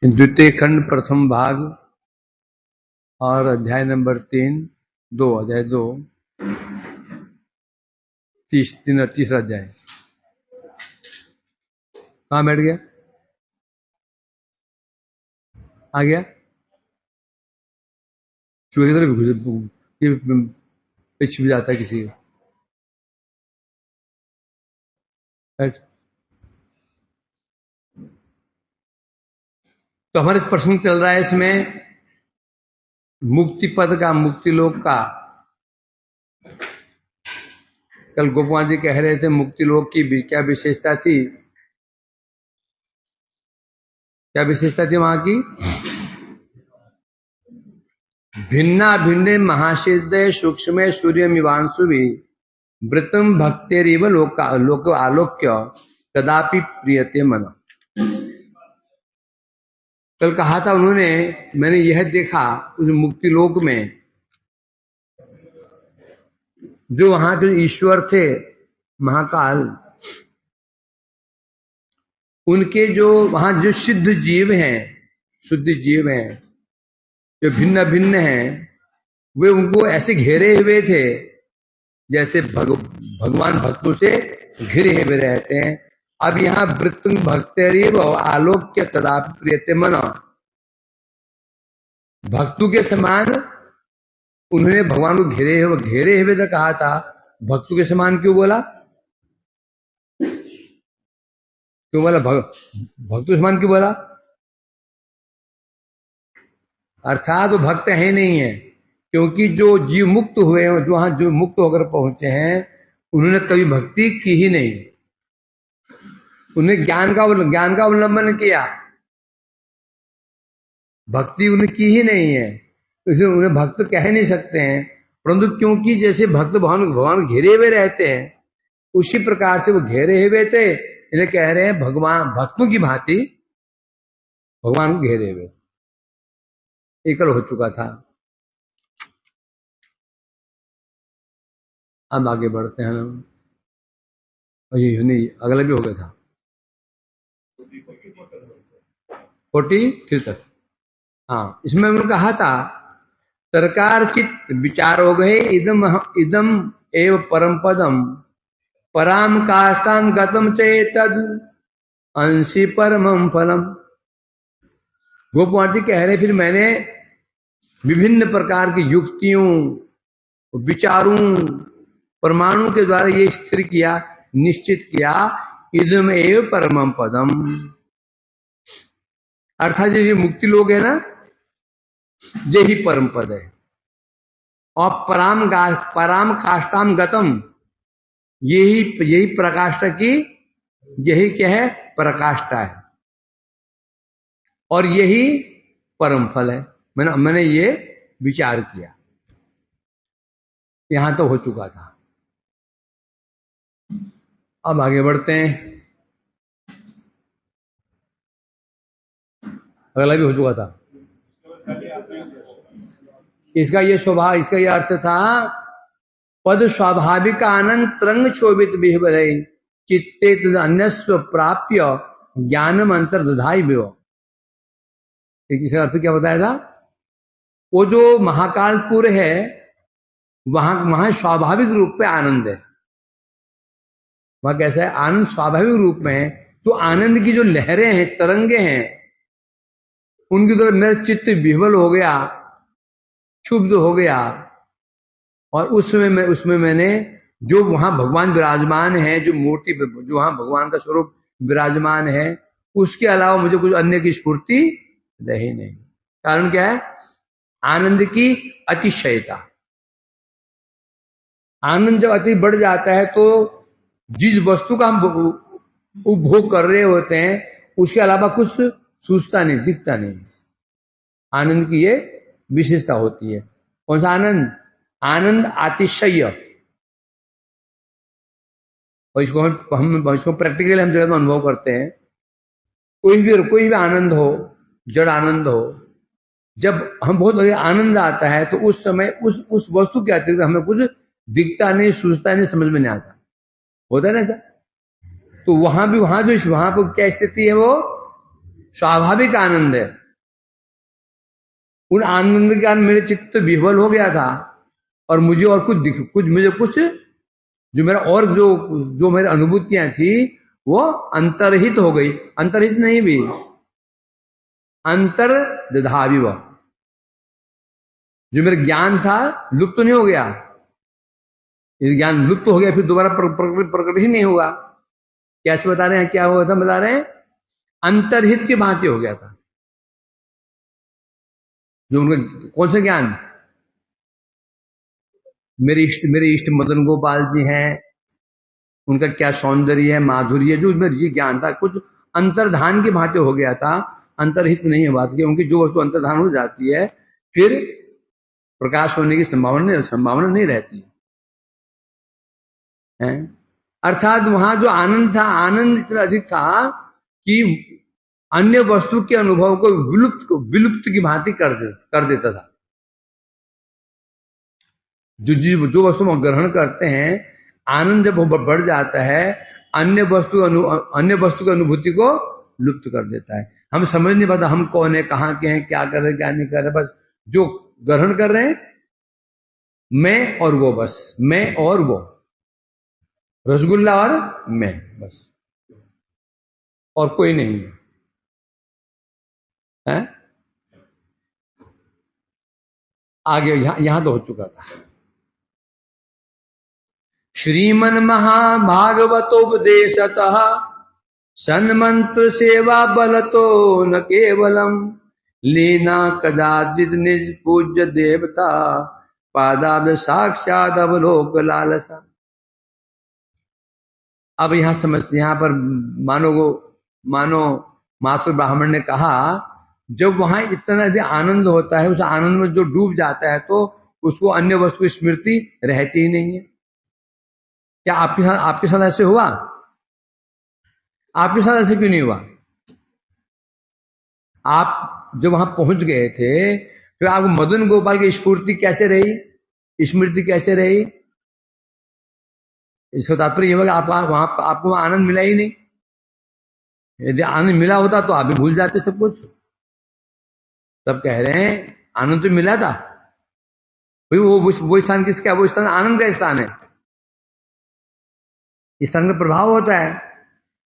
द्वितीय खंड प्रथम भाग और अध्याय नंबर 3 अध्याय 2 तीसरा अध्याय। कहाँ बैठ गया? आ गया? चूहे की तरफ पिछ भी जाता है किसी का। बैठ। तो हमारे प्रश्न चल रहा है इसमें मुक्ति पद का, मुक्ति लोक का। कल गोपाल जी कह रहे थे मुक्ति लोक की क्या विशेषता थी, क्या विशेषता थी वहां की? भिन्ना भिन्ने महासिद्ध सूक्ष्म सूर्य मिवांशु भी वृतम भक्तेरिव लोक आलोक्य कदापि प्रियते मन। कल कहा था उन्होंने, मैंने यह देखा उस मुक्ति लोक में जो वहां के ईश्वर थे महाकाल, उनके जो वहां जो सिद्ध जीव हैं, शुद्ध जीव हैं, जो भिन्न भिन्न हैं, वे उनको ऐसे घेरे हुए थे जैसे भगवान भक्तों से घिरे हुए रहते हैं। अब यहां वृत्तुं भक्तेरिव आलोक्य तदापि प्रियते मन, भक्तों के समान उन्होंने भगवान को घेरे हुए से कहा था। भक्तों के समान क्यों बोला? क्यों बोला भक्तों के समान क्यों बोला? अर्थात वो भक्त है नहीं है, क्योंकि जो जीव मुक्त हुए हैं, जो वहां जो मुक्त होकर पहुंचे हैं, उन्होंने कभी भक्ति की ही नहीं। उन्हें ज्ञान का अवलंबन किया, भक्ति उन्हें की ही नहीं है, इसलिए उन्हें भक्त कह नहीं सकते हैं। परंतु क्योंकि जैसे भक्त भगवान घेरे हुए रहते हैं, उसी प्रकार से वो घेरे हुए थे, इसलिए कह रहे हैं भगवान भक्तों की भांति भगवान को घेरे हुए। एकल हो चुका था। अब आगे बढ़ते हैं हम। ये नहीं, अगला भी हो गया था 43 तक। हाँ, इसमें उन्होंने कहा था सरकार चित विचार हो गए इदम एव परम पदम पराम काष्टाम गतम चेतद अंशी परमम फलम। गोपाल जी कह रहे, फिर मैंने विभिन्न प्रकार की युक्तियों, विचारों, परमाणु के द्वारा ये स्थिर किया, निश्चित किया, इदम एव परमम पदम, अर्थात ये मुक्ति लोग है ना, यही परम पद है। और पराम काष्टाम गतम, यही प्रकाष्ठा की, यही क्या है? प्रकाष्ठा है, और यही परम फल है। मैंने ये विचार किया। यहां तो हो चुका था। अब आगे बढ़ते हैं। अगला भी हो चुका था। इसका ये स्वभाव, इसका ये अर्थ था पद स्वाभाविक आनंद तरंग शोभित बिहबले चित्ते अन्यस्व प्राप्य ज्ञानम अंतर दधाई विव। इसका अर्थ क्या बताया था? वो जो महाकालपुर है, वहां स्वाभाविक रूप पे आनंद है। वहां कैसा है? आनंद स्वाभाविक रूप में है। तो आनंद की जो लहरें हैं, तरंगे हैं, उनकी तरफ मेरा चित्त विह्वल हो गया, क्षुब्ध हो गया। और उसमें मैंने जो वहां भगवान विराजमान है, जो मूर्ति, जो वहां भगवान का स्वरूप विराजमान है, उसके अलावा मुझे कुछ अन्य की स्फूर्ति रही नहीं। कारण क्या है? आनंद की अतिशयता। आनंद जब अति बढ़ जाता है तो जिस वस्तु का हम उपभोग कर रहे होते हैं, उसके अलावा कुछ सूझता नहीं, दिखता नहीं। आनंद की ये विशेषता होती है। कौन सा आनंद? आनंद अतिशय। और इसको प्रैक्टिकली हम जगह में अनुभव करते हैं। कोई भी आनंद हो, जड़ आनंद हो, जब हम बहुत अधिक आनंद आता है तो उस समय उस वस्तु के अतिरिक्त हमें कुछ दिखता नहीं, सूझता नहीं, समझ में नहीं आता। होता है ना ऐसा? तो वहां पर क्या स्थिति है? वो स्वाभाविक आनंद है। उन आनंद के कारण मेरे चित्त विह्वल हो गया था और मुझे और कुछ जो मेरा और जो मेरी अनुभूतियां थी वो अंतर्हित हो गई। अंतर्हित नहीं भी, अंतर दधावी, वह जो मेरा ज्ञान था लुप्त तो नहीं हो गया। ये ज्ञान लुप्त हो गया फिर दोबारा प्रकट ही नहीं होगा। कैसे बता रहे हैं, क्या हुआ था बता रहे हैं, अंतर्हित की भांति हो गया था। जो उनका कौन सा ज्ञान, मेरे इष्ट मदन गोपाल जी हैं, उनका क्या सौंदर्य है, माधुर्य, जो उसमें ये ज्ञान था कुछ अंतर्धान की भांति हो गया था। अंतर्हित नहीं है बात की, क्योंकि जो वस्तु अंतर्धान हो जाती है फिर प्रकाश होने की संभावना नहीं रहती है। अर्थात वहां जो आनंद था, आनंद इतना अधिक था कि अन्य वस्तु के अनुभव को विलुप्त की भांति कर देता था। जो वस्तु हम ग्रहण करते हैं, आनंद जब बढ़ जाता है, अन्य वस्तु की अनुभूति को लुप्त कर देता है। हम समझ नहीं पाता हम कौन है, कहाँ के हैं, क्या कर रहे हैं, क्या नहीं कर रहे। बस जो ग्रहण कर रहे हैं मैं और वो, बस मैं और वो, रसगुल्ला और मैं, बस और कोई नहीं है। आगे यहां तो हो चुका था। श्रीमन महाभागवतोपदेशतः सन्मंत्र सेवा बलतो न केवलम लीना कदाचित निज पूज्य देवता पादाब्ज साक्षात अवलोक लालसा। अब यहां पर मानो मास्टर ब्राह्मण ने कहा, जब वहां इतना अधिक आनंद होता है, उस आनंद में जो डूब जाता है तो उसको अन्य वस्तु की स्मृति रहती ही नहीं है। क्या आपके साथ ऐसे हुआ? आपके साथ ऐसे क्यों नहीं हुआ? आप जब वहां पहुंच गए थे फिर आपको मदन गोपाल की स्फूर्ति कैसे रही, स्मृति कैसे रही? इसका तात्पर्य यह होगा आपको आनंद मिला ही नहीं। यदि आनंद मिला होता तो आप भी भूल जाते सब कुछ। तब कह रहे हैं आनंद तो मिला था भाई, वो स्थान किसका? वो स्थान आनंद का स्थान है। स्थान का प्रभाव होता है।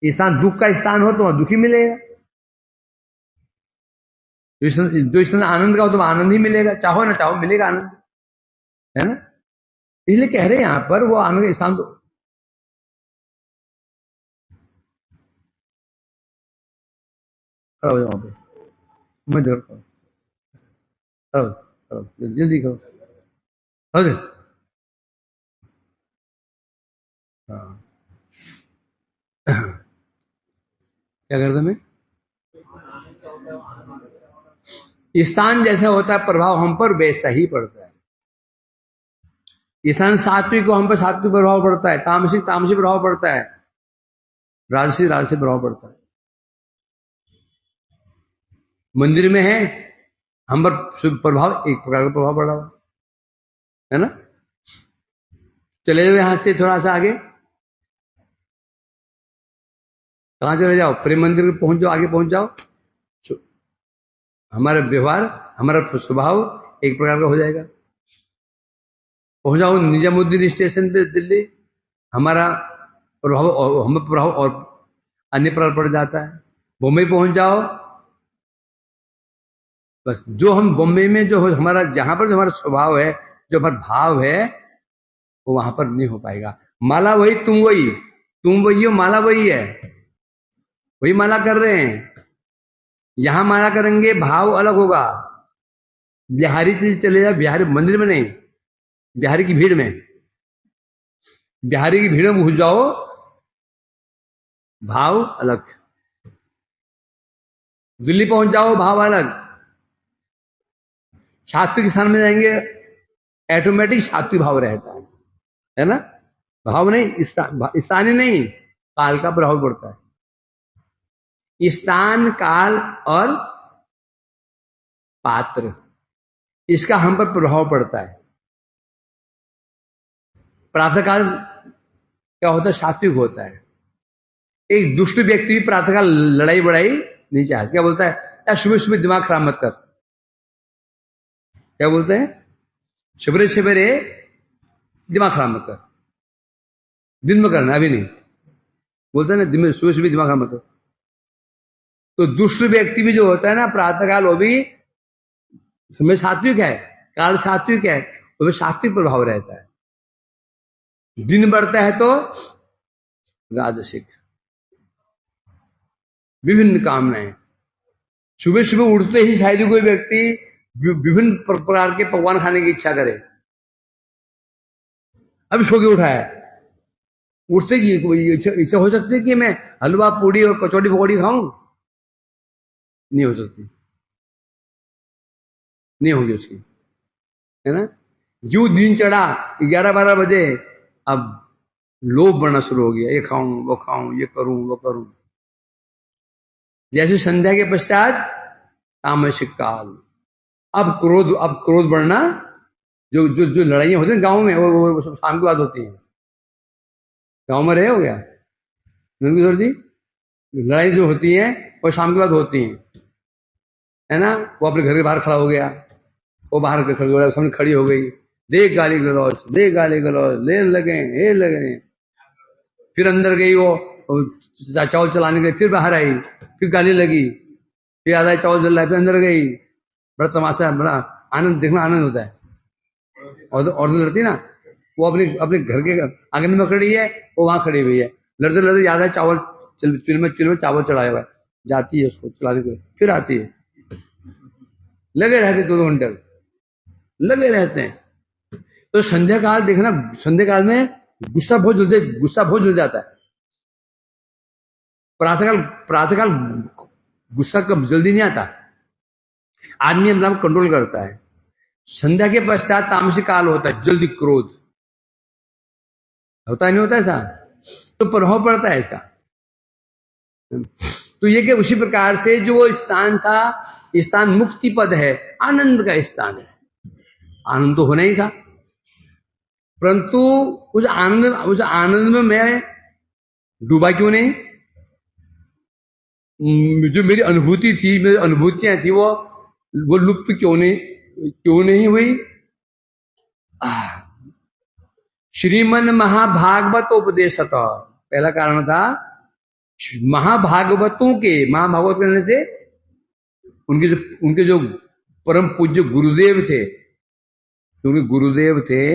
स्थान दुख का स्थान हो तो वहां दुखी मिलेगा, जो स्थान आनंद का हो तो आनंद ही मिलेगा, चाहो ना चाहो मिलेगा आनंद, है ना। इसलिए कह रहे हैं यहां पर वो आनंद का स्थान तो वहां पे मैं देखता हूँ। जल्दी करो। हाँ क्या करता मैं, स्थान जैसा होता है प्रभाव हम पर वैसा ही पड़ता है। स्थान सात्विक को हम पर सात्विक प्रभाव पड़ता है, तामसिक प्रभाव पड़ता है, राजसी प्रभाव पड़ता है। मंदिर में है हम पर प्रभाव एक प्रकार का प्रभाव पड़ रहा है ना। चले जाओ यहां से थोड़ा सा आगे, कहां चले जाओ, प्रेम मंदिर पहुंच जाओ, आगे पहुंच जाओ। हमारा व्यवहार, हमारा स्वभाव एक प्रकार का हो जाएगा। पहुंच जाओ निजामुद्दीन स्टेशन पे दिल्ली, हमारा प्रभाव और अन्य प्रकार पड़ जाता है। बॉम्बे पहुंच जाओ, बस जो हम बॉम्बे में जो हमारा, जहां पर जो हमारा स्वभाव है, जो हमारा भाव है, वो वहां पर नहीं हो पाएगा। माला वही, तुम वही हो, माला वही है, वही माला कर रहे हैं। यहां माला करेंगे भाव अलग होगा। बिहारी से चले जाओ, बिहारी मंदिर में नहीं, बिहारी की भीड़ में, बिहारी की भीड़ में घुस जाओ, भाव अलग। दिल्ली पहुंच जाओ, भाव अलग। सात्विक स्थान में जाएंगे, ऑटोमेटिक सात्विक भाव रहता है ना। भाव नहीं, स्थानीय नहीं, काल का प्रभाव पड़ता है। स्थान, काल और पात्र, इसका हम पर प्रभाव पड़ता है। प्रातःकाल क्या होता है, सात्विक होता है। एक दुष्ट व्यक्ति भी प्रातःकाल लड़ाई बड़ाई नीचे हाथ क्या बोलता है, या सुबह सुबह दिमाग खराब मत कर। क्या बोलते हैं, सवेरे सवेरे दिमाग खराब मत कर, दिन में करना अभी नहीं। बोलते हैं ना दिन में सुबह सुबह दिमाग खराब मत कर। तो दुष्ट व्यक्ति भी जो होता है ना प्रातःकाल, वो भी समय सात्विक है, काल सात्विक है, वो भी सात्विक प्रभाव रहता है। दिन बढ़ता है तो राजसिक, विभिन्न कामनाएं। सुबह सुबह उठते ही शायद कोई व्यक्ति विभिन्न प्रकार के पकवान खाने की इच्छा करे। अभी सो के उठा है, उठते ही इच्छा हो सकती है कि मैं हलवा पूड़ी और कचौड़ी पकौड़ी खाऊं, नहीं हो सकती, नहीं होगी उसकी, है ना। जो दिन चढ़ा 11-12 बजे, अब लोभ बढ़ना शुरू हो गया, ये खाऊं वो खाऊं, ये करूं वो करूं। जैसे संध्या के पश्चात तामसिक काल, अब क्रोध बढ़ना। जो जो जो लड़ाइयां होती हैं गांव में, वो सब शाम की बात होती है। गांव में रहे हो गया नंदकिशोर जी, लड़ाई जो होती है वो शाम की बात होती है ना। वो अपने घर के बाहर खड़ा हो गया, वो बाहर खड़ा हो गया, सामने खड़ी हो गई, देख गाली गलौज, ले लगे। फिर अंदर गई, वो चावल चलाने गई, फिर बाहर आई, फिर गाली लगी, फिर आधा चावल जल रहा है, फिर अंदर गई। बड़ा तमाशा, बड़ा आनंद, देखना आनंद होता है। और तो लड़ती ना, वो अपने घर के आंगन में खड़ी है, वो वहां खड़ी हुई है, लड़ते लड़ते आधा चावल चूल्हे में चावल चढ़ाया हुआ है, जाती है उसको चलाने के, फिर आती है, लगे रहते 2-2 घंटे लगे रहते हैं। तो संध्या काल देखना, संध्या काल में गुस्सा बहुत जल्दी जाता है। प्रातःकाल गुस्सा कब जल्दी नहीं आता, आदमी अपना कंट्रोल करता है। संध्या के पश्चात तामसिक काल होता है, जल्दी क्रोध होता नहीं होता ऐसा, तो प्रभाव पड़ता है इसका। तो ये कि उसी प्रकार से जो वो स्थान था, स्थान मुक्ति पद है, आनंद का स्थान है। आनंद तो होना ही था, परंतु उस आनंद में मैं डूबा क्यों नहीं। जो मेरी अनुभूति थी, मेरी अनुभूतियां थी, वो लुप्त क्यों नहीं हुई। श्रीमन महाभागवत उपदेशतः, पहला कारण था महाभागवत करने से उनके जो परम पूज्य गुरुदेव थे,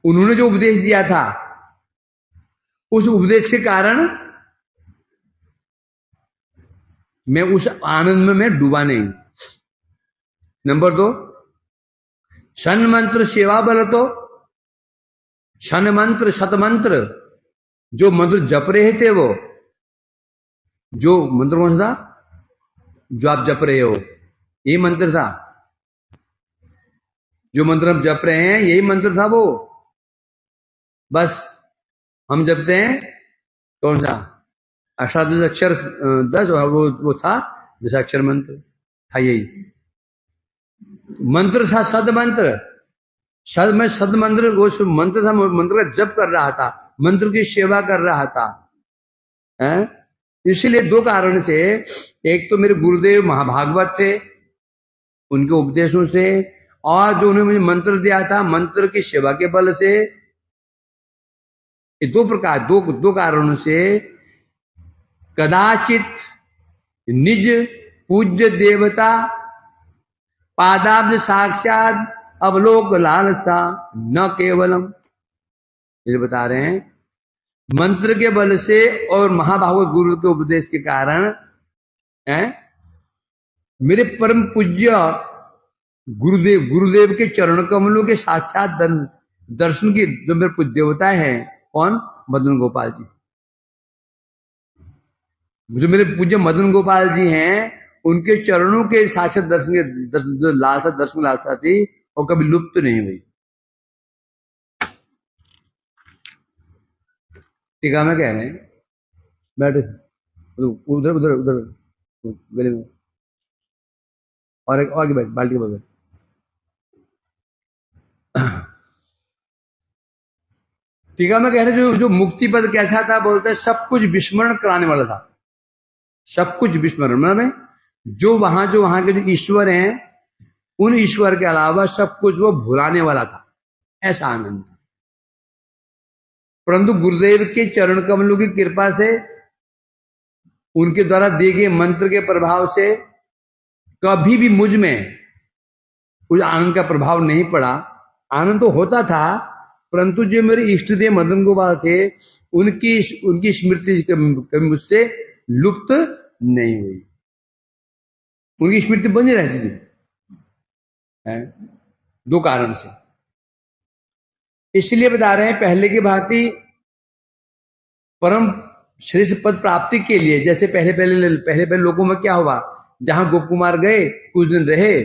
उन्होंने जो उपदेश दिया था, उस उपदेश के कारण मैं उस आनंद में मैं डूबा नहीं। नंबर 2, शन मंत्र सेवा बल, तो शन मंत्र शतमंत्र जो मंत्र जप रहे थे, वो जो मंत्र कौन सा जो आप जप रहे हो, यही मंत्र था। जो मंत्र हम जप रहे हैं यही मंत्र था वो, बस हम जपते हैं कौन सा अष्टादश अक्षर 10, और वो था दशाक्षर मंत्र था, यही मंत्र था। सदमंत्र, सदमंत्र, वो मंत्र था, मंत्र का जप कर रहा था, मंत्र की सेवा कर रहा था, है? इसीलिए 2 कारण से, एक तो मेरे गुरुदेव महाभागवत थे, उनके उपदेशों से, और जो उन्होंने मुझे मंत्र दिया था, मंत्र की सेवा के बल से, ये 2 कारणों से कदाचित निज पूज्य देवता पादाब्ज साक्षात अवलोक लालसा न केवलम, ये बता रहे हैं मंत्र के बल से और महाभागवत गुरु के उपदेश के कारण मेरे परम पूज्य गुरुदेव के चरण कमलों के साक्षात दर्शन की जो मेरे पूज्य देवता है, कौन, मदन गोपाल जी। जो मेरे पूज्य मदन गोपाल जी हैं, उनके चरणों के साक्षात दर्शन, जो लालसा, दर्शन लालसा थी, वो कभी लुप्त नहीं हुई। टीका में कह रहे हैं, बैठे उधर गले में, और एक आगे बैठ, बाल्टी के बगल। टीका में कह रहे जो मुक्ति पद कैसा था, बोलते सब कुछ विस्मरण कराने वाला था, सब कुछ विस्मरण में जो वहां के जो ईश्वर हैं उन ईश्वर के अलावा सब कुछ वो भुलाने वाला था, ऐसा आनंद था। परंतु गुरुदेव के चरण कमलों की कृपा से, उनके द्वारा दिए गए मंत्र के प्रभाव से कभी भी मुझ में कुछ आनंद का प्रभाव नहीं पड़ा। आनंद तो होता था, परंतु जो मेरे इष्ट देव मदन गोपाल थे उनकी स्मृति कभी मुझसे लुप्त नहीं हुई, उनकी स्मृति बनी रहती थी। दो कारण से इसलिए बता रहे हैं, पहले की भांति परम श्रेष्ठ पद प्राप्ति के लिए जैसे पहले लोगों में क्या हुआ, जहां गोप कुमार गए कुछ दिन रहे,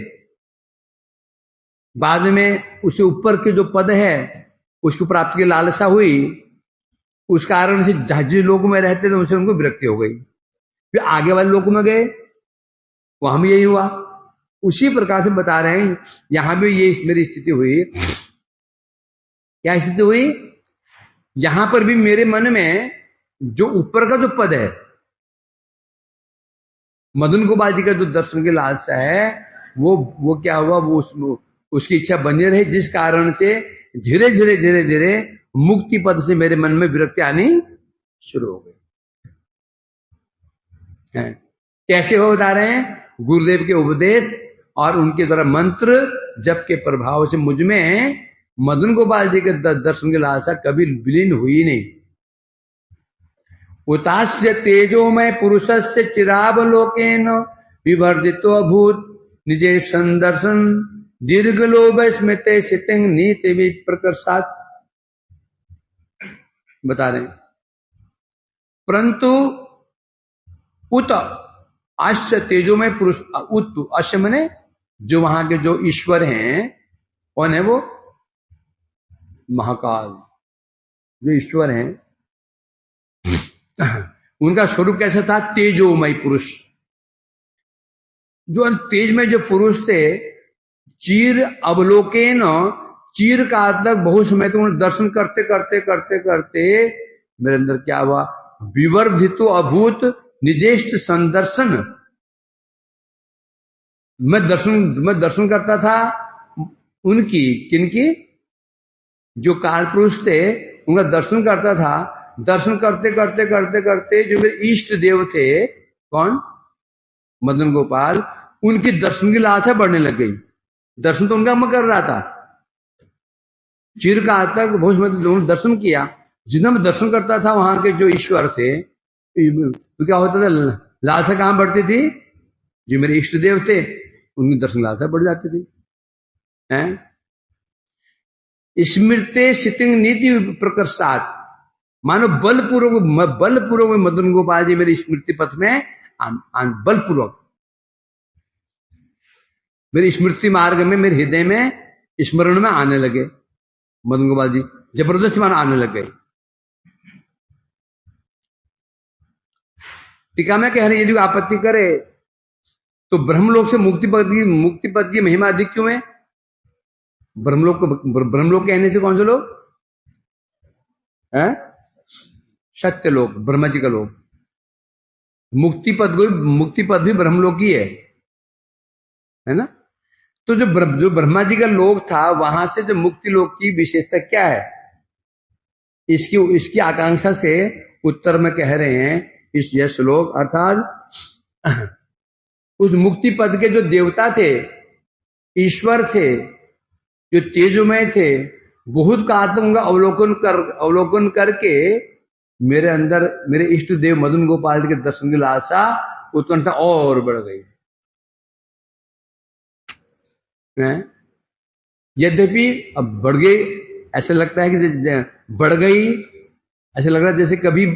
बाद में उससे ऊपर के जो पद है उसको प्राप्ति की लालसा हुई, उस कारण से जिस लोगों में रहते थे उनसे उनको विरक्ति हो गई। फिर आगे वाले लोगों में गए, वहां भी यही हुआ। उसी प्रकार से बता रहे हैं यहां भी ये मेरी स्थिति हुई। क्या स्थिति हुई? यहां पर भी मेरे मन में जो ऊपर का जो पद है, मदन गोपाल जी का जो दर्शन की लालसा है, वो क्या हुआ, वो उसकी इच्छा बनी रही, जिस कारण से धीरे धीरे मुक्ति पद से मेरे मन में विरक्ति आनी शुरू हो गई। कैसे हो बता रहे हैं, गुरुदेव के उपदेश और उनके द्वारा मंत्र जप के प्रभाव से मुझ में मदन गोपाल जी के दर्शन की लालसा कभी विलीन हुई नहीं। उतास्य तेजोमय पुरुषस्य चिरावलोकेन विवर्जितो अभूत निजे संदर्शन दीर्घलोभ स्मित सितिंग नीति विप्रकर्षात्। बता रहे हैं, परंतु उत अश्य तेजोमय पुरुष, उत अश्य मने जो वहां के जो ईश्वर हैं, कौन है वो? महाकाल जो ईश्वर हैं, उनका स्वरूप कैसा था? तेजोमय पुरुष। जो तेज में जो पुरुष थे, चीर अवलोकेन, चीर का तक बहुत समय तक उन्हें दर्शन करते मेरे अंदर क्या हुआ? विवर्धितो अभूत निजेष्ट संदर्शन। मैं दर्शन करता था उनकी, किनकी? जो काल पुरुष थे उनका दर्शन करता था। दर्शन करते जो मेरे इष्ट देव थे, कौन? मदन गोपाल, उनकी दर्शन की लालसा बढ़ने लग गई। दर्शन तो उनका मैं कर रहा था, चिरकाल तक बहुत समय दर्शन किया। जितना मैं दर्शन करता था वहां के जो ईश्वर थे, तो क्या होता था? लालसा कहां बढ़ती थी? जो मेरे इष्ट देव थे उनकी दर्शन लालसा बढ़ जाती थी। स्मृते सितिंग नीति प्रकर्षात्, मानो बलपूर्वक में मदन गोपाल जी मेरी स्मृति पथ में बलपूर्वक मेरी स्मृति मार्ग में, मेरे हृदय में स्मरण में आने लगे। मदन गोपाल जी जबरदस्ती मानो आने लग गए। टीका में कह रहे हैं, यदि आपत्ति करे तो ब्रह्मलोक से मुक्ति पद की महिमा अधिक क्यों है? ब्रह्मलोक कहने से कौन से लोग है? सत्य लोक, ब्रह्मा जी का लोक। मुक्ति पद भी ब्रह्मलोक ही है ना? तो जो ब्रह्मा जी का लोक था, वहां से जो मुक्ति लोक की विशेषता क्या है, इसकी आकांक्षा से उत्तर में कह रहे हैं इस यह श्लोक, अर्थात उस मुक्ति पद के जो देवता थे, ईश्वर थे, जो तेजोमय थे, बहुत काल तक उनका अवलोकन करके मेरे अंदर मेरे इष्ट देव मदन गोपाल के दर्शन की लालसा उत्कंठा और बढ़ गई। यद्यपि अब बढ़ गई, ऐसा लगता है कि बढ़ गई, ऐसा लग रहा है जैसे कभी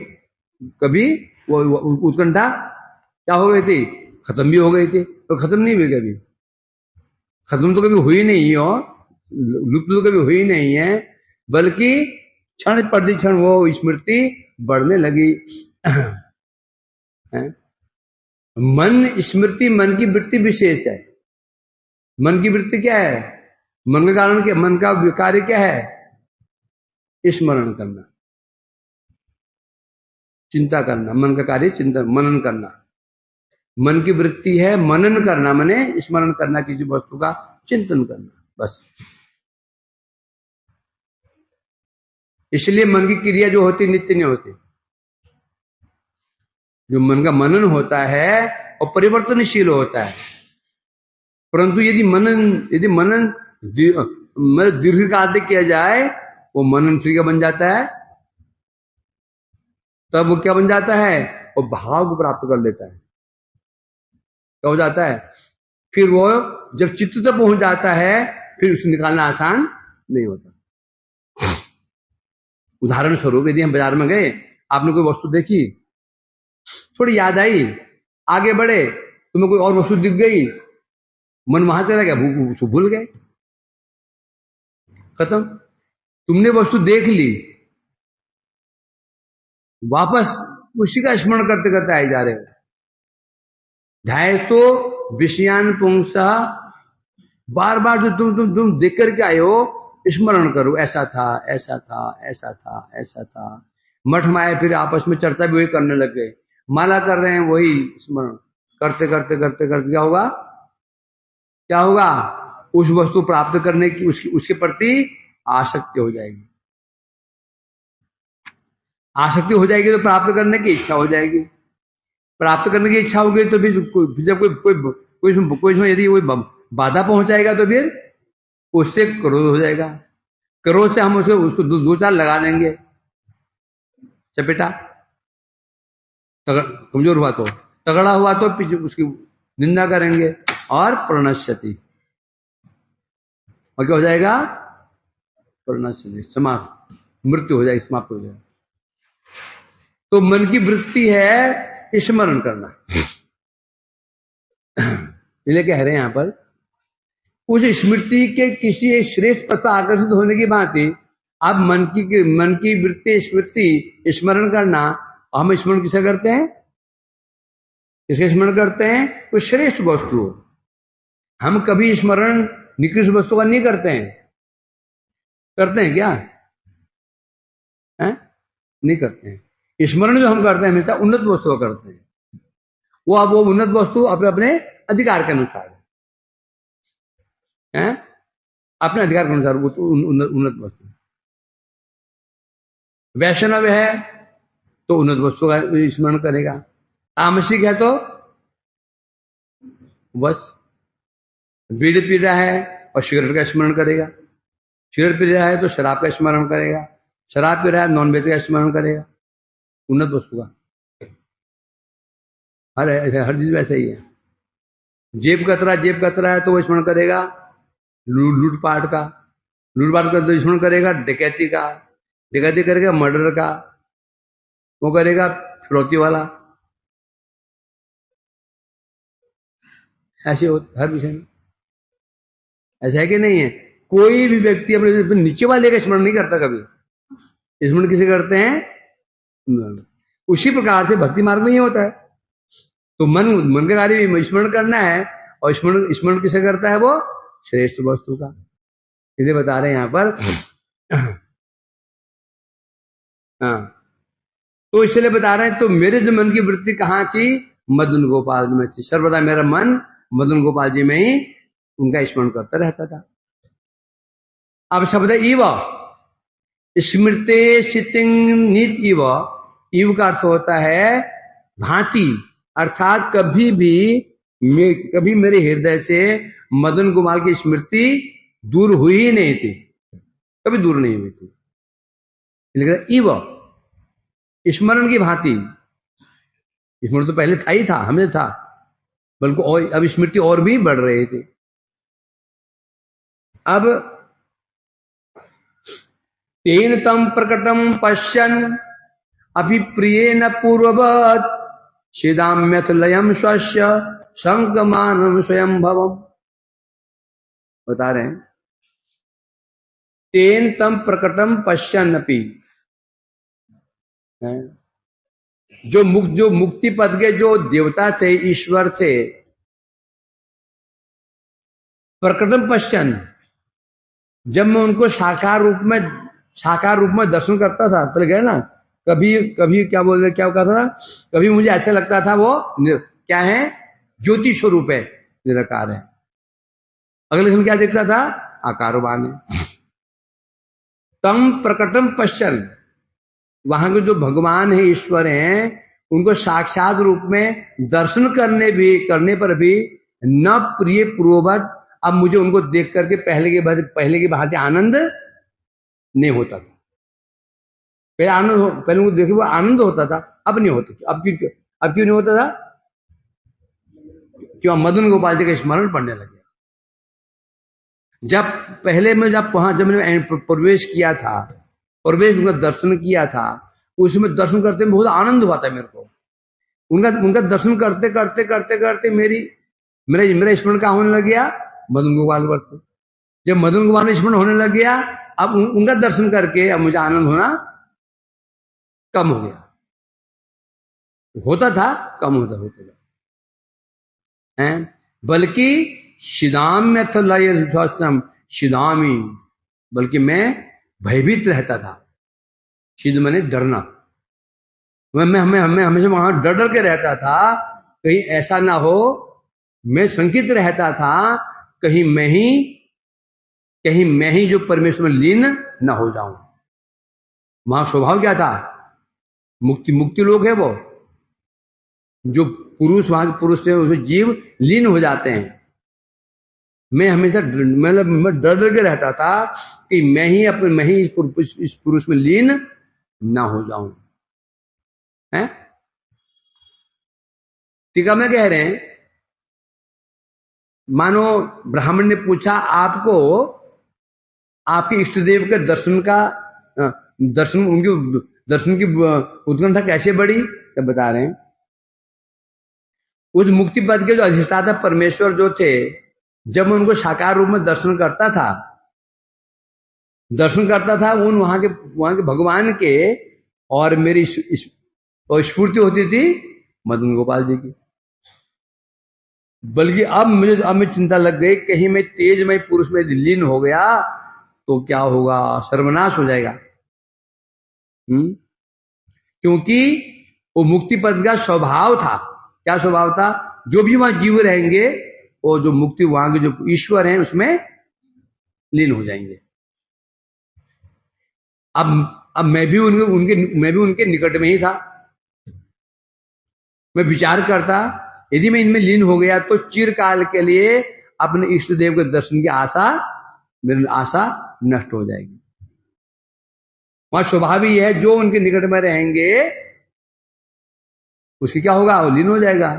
वो उत्कंठा क्या हो गई थी, खत्म भी हो गई थी। तो खत्म नहीं हुई, कभी खत्म तो कभी हुई नहीं हो, लुप्त तो कभी हुई नहीं है, बल्कि क्षण प्रतिक्षण वो स्मृति बढ़ने लगी। मन स्मृति, मन की वृत्ति विशेष है। मन की वृत्ति क्या है? मन का कारण क्या? मन का कार्य क्या है? स्मरण करना, चिंता करना। मन का कार्य चिंता, मनन करना। मन की वृत्ति है मनन करना, माने स्मरण करना, किसी वस्तु का चिंतन करना, बस। इसलिए मन की क्रिया जो होती नित्य नहीं होती। जो मन का मनन होता है और परिवर्तनशील होता है, परंतु यदि मनन दीर्घ काल तक किया जाए, वो मनन फिर क्या बन जाता है, तब वो क्या बन जाता है, वो भाव को प्राप्त कर लेता है। क्या हो जाता है, फिर वो जब चित्त तक पहुंच जाता है, फिर उसे निकालना आसान नहीं होता। उदाहरण स्वरूप यदि हम बाजार में गए, आपने कोई वस्तु देखी, थोड़ी याद आई, आगे बढ़े, तुम्हें कोई और वस्तु दिख गई, मन वहां चला गया, भूल गए, खत्म। तुमने वस्तु देख ली, वापस उसी का स्मरण करते करते आए जा रहे हो। ध्यायतो विषयान पुंसा, बार बार जो तुम देख करके आए हो, स्मरण करो, ऐसा था, ऐसा था, ऐसा था, ऐसा था। मठ में आए, फिर आपस में चर्चा भी वही करने लग गए, माला कर रहे हैं, वही स्मरण करते करते करते करते क्या होगा, क्या होगा, उस वस्तु प्राप्त करने की उसके प्रति आसक्ति हो जाएगी। आसक्ति हो जाएगी तो प्राप्त करने की इच्छा हो जाएगी। प्राप्त करने की इच्छा होगी तो फिर जब कोई यदि कोई बाधा पहुंचाएगा तो फिर उससे क्रोध हो जाएगा। क्रोध से हम उसको दो चार लगा देंगे, चपेटा। कमजोर हुआ तो, तगड़ा हुआ तो पीछे उसकी निंदा करेंगे, और प्रणश्यति, और क्या हो जाएगा, प्रणश्यति, समाप्त, मृत्यु हो जाएगी, समाप्त हो जाएगा। तो मन की वृत्ति है स्मरण करना। इसलिए कह रहे हैं यहां पर, उस स्मृति के किसी एक श्रेष्ठ पद पर आकर्षित होने की बात है। अब मन की वृत्ति स्मृति स्मरण करना, हम स्मरण किसे करते हैं, किसे स्मरण करते हैं, कोई श्रेष्ठ वस्तु। हम कभी स्मरण निकृष्ट वस्तु का नहीं करते हैं। करते हैं क्या है? नहीं करते हैं। स्मरण जो हम करते हैं हमेशा उन्नत वस्तु का करते हैं। वो उन्नत वस्तु अपने अपने अधिकार के अनुसार है, अपने अधिकार के अनुसार वो तो उन्नत वस्तु। वैष्णव है तो उन्नत वस्तु का स्मरण करेगा, तामसिक है तो बस बीड़ी पी रहा है और सिगरेट का स्मरण करेगा, सिगरेट पी रहा है तो शराब का स्मरण करेगा, शराब पी रहा है नॉन वेज का स्मरण करेगा, उन्नत वस्तु का। हर चीज वैसे ही है। जेब कतरा है तो वो स्मरण करेगा लूटपाट का, लूटपाट का तो स्मरण करेगा डकैती का, डकैती करेगा मर्डर का, वो करेगा फिरौती वाला। ऐसे होते हर विषय में, ऐसा है कि नहीं है? कोई भी व्यक्ति अपने नीचे वाले का स्मरण नहीं करता कभी। स्मरण किसे करते हैं? उसी प्रकार से भक्ति मार्ग में ही होता है। तो मन का कार्य भी स्मरण करना है, और स्मरण किसे करता है? वो श्रेष्ठ वस्तु का। इसलिए बता रहे हैं यहां पर। हाँ, तो इसलिए बता रहे हैं, तो मेरे जो मन की वृत्ति कहाँ थी? मदन गोपाल जी में थी। सर्वदा मेरा मन मदन गोपाल जी में ही उनका स्मरण करता रहता था। अब शब्द इव, स्मृते स्थितिं नित इव। इव का अर्थ होता है भांति, अर्थात कभी मेरे हृदय से मदन गोपाल की स्मृति दूर हुई ही नहीं थी, कभी दूर नहीं हुई थी। इव स्मरण की भांति, स्मरण तो पहले था ही था, हमें था, बल्कि और अब स्मृति और भी बढ़ रही थी। अब तेन तम प्रकटम पश्यन अभिप्रियेन पूर्ववत् सिदाम्यथ लयम स्वस्य संगमानम स्वयं भवम। बता रहे हैं, तेन तम प्रकटम पश्यन अपि, जो मुक्ति पद के जो देवता थे, ईश्वर थे, प्रकटम पश्यन, जब मैं उनको साकार रूप में दर्शन करता था, पहले गए ना, कभी क्या बोलते, क्या कहता था, कभी मुझे ऐसे लगता था वो क्या है, ज्योति स्वरूप है, निराकार है। अगले क्षण क्या देखता था? आकारवान है। तम प्रकटम पश्चन, वहां के जो भगवान है, ईश्वर हैं, उनको साक्षात रूप में दर्शन करने पर भी न प्रिय पूर्ववत, अब मुझे उनको देख करके पहले की भांति आनंद नहीं होता था। पहले उनको देखे वो आनंद होता था, अब नहीं होता। अब क्यों नहीं होता था? क्यों? मदन गोपाल जी का स्मरण पड़ने लगे। जब पहले में जब मैंने प्रवेश किया था, उनका दर्शन किया था, उसमें दर्शन करते में बहुत आनंद हुआ था मेरे को। उनका दर्शन करते करते करते करते मेरा स्मरण कहाँ होने लग गया? मदन गोपाल पर। जब मदन गोपाल में स्मरण होने लग गया, अब उनका दर्शन करके अब मुझे आनंद होना कम हो गया। होता था, कम होता था है। बल्कि शिदामी, बल्कि मैं भयभीत रहता था। शिद मैंने डरना, मैं हमेशा वहां डर डर के रहता था, कहीं ऐसा ना हो। मैं शंकित रहता था, कहीं मैं ही जो परमेश्वर में लीन न हो जाऊं। वहां स्वभाव क्या था? मुक्ति लोग है वो, जो पुरुष, वहां के पुरुष से उसमें जीव लीन हो जाते हैं। मैं हमेशा मतलब मैं डर डर के रहता था कि मैं ही इस पुरुष में लीन ना हो जाऊं। है टीका में कह रहे हैं, मानो ब्राह्मण ने पूछा, आपको आपके इष्ट देव के दर्शन की उत्कंठा कैसे बढ़ी? तब बता रहे हैं, उस मुक्ति पद के जो अधिष्ठाता परमेश्वर जो थे, जब मैं उनको साकार रूप में दर्शन करता था वहां के भगवान के, और मेरी स्फूर्ति होती थी मदन गोपाल जी की। बल्कि अब मुझे चिंता लग गई, कहीं मैं तेजमय पुरुष में लीन हो गया तो क्या होगा? सर्वनाश हो जाएगा। क्योंकि वो मुक्ति पद का स्वभाव था। क्या स्वभाव था? जो भी वहां जीव रहेंगे, वो जो मुक्ति, वहां के जो ईश्वर हैं, उसमें लीन हो जाएंगे। अब मैं भी उनके निकट में ही था। मैं विचार करता, यदि मैं इनमें लीन हो गया तो चिरकाल के लिए अपने इष्ट देव के दर्शन की मेरी आशा नष्ट हो जाएगी। वहां स्वभाव ही है, जो उनके निकट में रहेंगे उसकी क्या होगा? वो लीन हो जाएगा।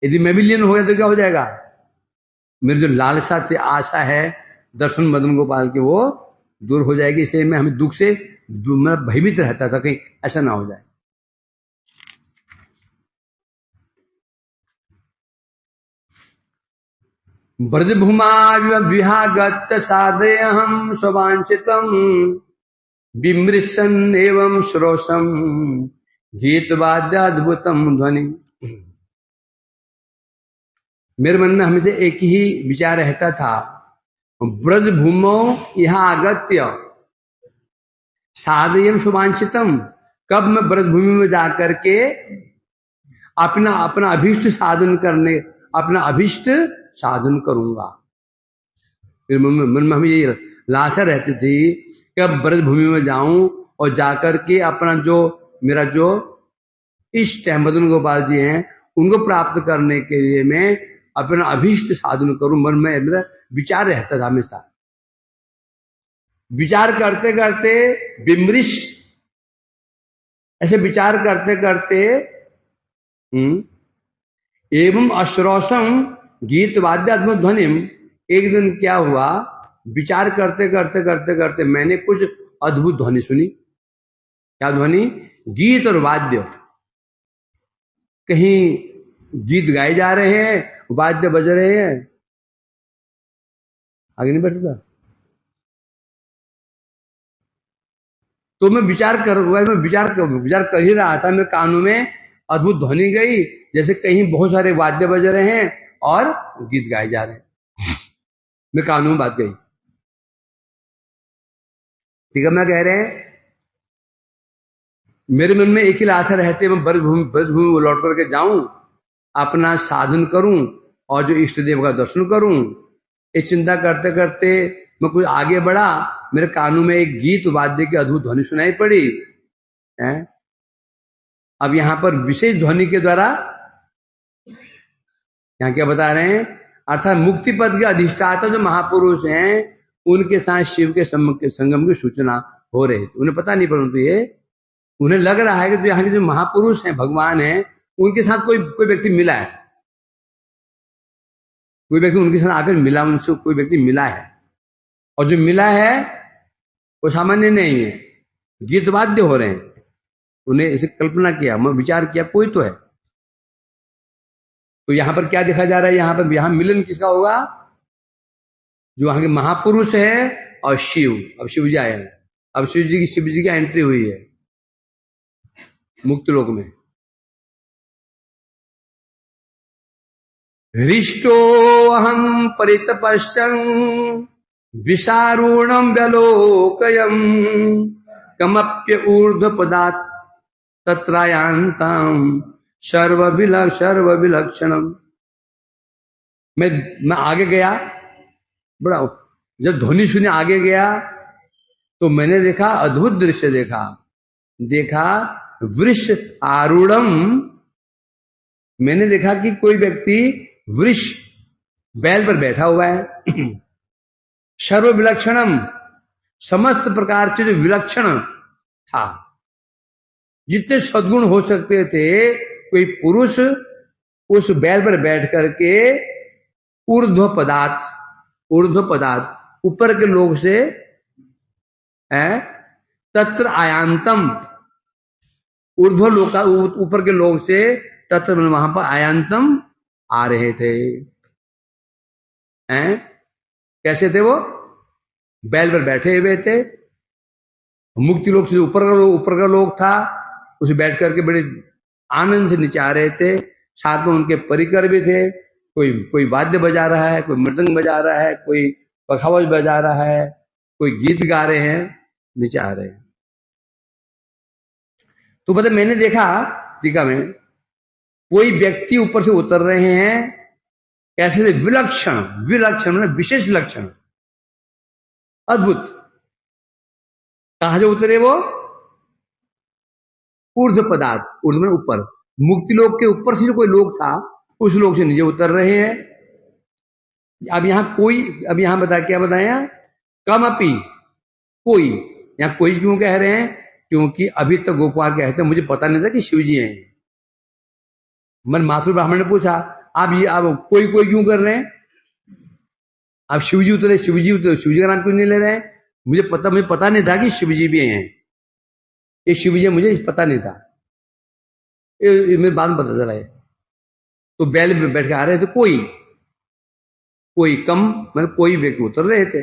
यदि मैं भी लीन हो गया तो क्या हो जाएगा? मेरी जो लालसा से आशा है दर्शन मदन गोपाल के, वो दूर हो जाएगी। इसलिए मैं हमें दुख से भयभीत रहता था, कहीं ऐसा ना हो जाए। ब्रजभूमा विहागत साधे हम स्ववांचितम विमृशन एवं श्रोषम गीतवाद्याद्भुतम ध्वनि। मेरे मन में हमेशा एक ही विचार रहता था, ब्रज भूमो यहाँ आगत्य साधयम शुभांचितम, कब मैं ब्रज भूमि में जाकर के अपना अभिष्ट साधन करूंगा। फिर मन में हमें ये लालसा रहती थी कि अब ब्रज भूमि में जाऊं और जाकर के मेरा जो इष्ट है मदन गोपाल जी हैं, उनको प्राप्त करने के लिए मैं अपना अभिष्ट साधन करूं। मन में मेरा विचार रहता था हमेशा। विचार करते करते विमृश, ऐसे विचार करते करते एवं अश्रोषम गीत वाद्यात्मक ध्वनिम। एक दिन क्या हुआ, विचार करते करते करते करते मैंने कुछ अद्भुत ध्वनि सुनी। क्या ध्वनि? गीत और वाद्य। कहीं गीत गाए जा रहे हैं, वाद्य बज रहे हैं। आगे नहीं बढ़ सकता। तो मैं विचार कर ही रहा था, मेरे कानों में अद्भुत ध्वनि गई, जैसे कहीं बहुत सारे वाद्य बज रहे हैं और गीत गाए जा रहे हैं। मेरे कानों में बात गई। ठीक है, मैं कह रहे हैं, मेरे मन में एक ही लालसा रहते, मैं ब्रजभूमि लौट करके जाऊं अपना साधन करूं और जो इष्ट देव का दर्शन करूं। ये चिंता करते करते मैं कुछ आगे बढ़ा, मेरे कानों में एक गीत वाद्य की अद्भुत ध्वनि सुनाई पड़ी है। अब यहां पर विशेष ध्वनि के द्वारा यहां क्या बता रहे हैं, अर्थात मुक्ति पद के अधिष्ठाता जो महापुरुष हैं उनके साथ शिव के संगम की सूचना हो रही थी। उन्हें पता नहीं, परंतु ये उन्हें लग रहा है कि जो यहाँ के जो महापुरुष हैं, भगवान हैं, उनके साथ कोई व्यक्ति मिला है, कोई व्यक्ति उनके साथ आकर मिला, उनसे कोई व्यक्ति मिला है। और जो मिला है वो सामान्य नहीं है, गीत वाद्य हो रहे हैं। उन्हें इसे कल्पना किया, मैं विचार किया कोई तो है। तो यहां पर क्या देखा जा रहा है, यहां मिलन किसका होगा, जो वहां के महापुरुष है और शिव। अब शिव जी आए हैं, अब शिव जी की एंट्री हुई है मुक्ति लोक में। हृष्टो अहम परितपश्यं विशारूणम व्यलोकयम कमप्य ऊर्ध्वपदात् तत्रायांतम सर्व विलक्षणम। मैं आगे गया, बड़ा जब ध्वनि सुने आगे गया तो मैंने देखा अद्भुत दृश्य देखा वृष आरूढ़म। मैंने देखा कि कोई व्यक्ति वृष बैल पर बैठा हुआ है। सर्व विलक्षणम, समस्त प्रकार से जो विलक्षण था, जितने सद्गुण हो सकते थे, कोई पुरुष उस बैल पर बैठ करके ऊर्ध्व पदार्थ ऊपर के लोग से तत्र आयांतम, ऊर्ध्व लोक ऊपर के लोग से तत्र वहां पर आयांतम आ रहे थे। कैसे थे वो, बैल पर बैठे हुए थे। मुक्ति लोक से ऊपर का लोग था, उसे बैठ करके बड़े आनंद से नीचे आ रहे थे। साथ में उनके परिकर भी थे, कोई वाद्य बजा रहा है, कोई मृदंग बजा रहा है, कोई पखावज बजा रहा है, कोई गीत गा रहे हैं, नीचे आ रहे हैं। तो मतलब मैंने देखा टीका में कोई व्यक्ति ऊपर से उतर रहे हैं, कैसे थे, विलक्षण मतलब विशेष लक्षण, अद्भुत। कहां से उतरे वो, ऊर्ध्व पदार्थ, ऊर्ध्व में ऊपर, मुक्ति लोक के ऊपर से जो कोई लोग था उस लोग से नीचे उतर रहे हैं। अब यहां क्या बताया, कम अपी, कोई, यहां कोई क्यों कह रहे हैं, क्योंकि अभी तक गोपाल कहते हैं मुझे पता नहीं था कि शिव जी हैं। मन माथुर ब्राह्मण ने पूछा, आप कोई क्यों कर रहे हैं, आप शिव जी उतरे, शिव जी का नाम क्यों नहीं ले रहे हैं। मुझे पता नहीं था कि शिव जी भी हैं, ये शिव जी मुझे पता नहीं था, ये मेरे बाद में पता चला है। तो बैल में बैठ के आ रहे थे, कोई कम मतलब कोई व्यक्ति उतर रहे थे।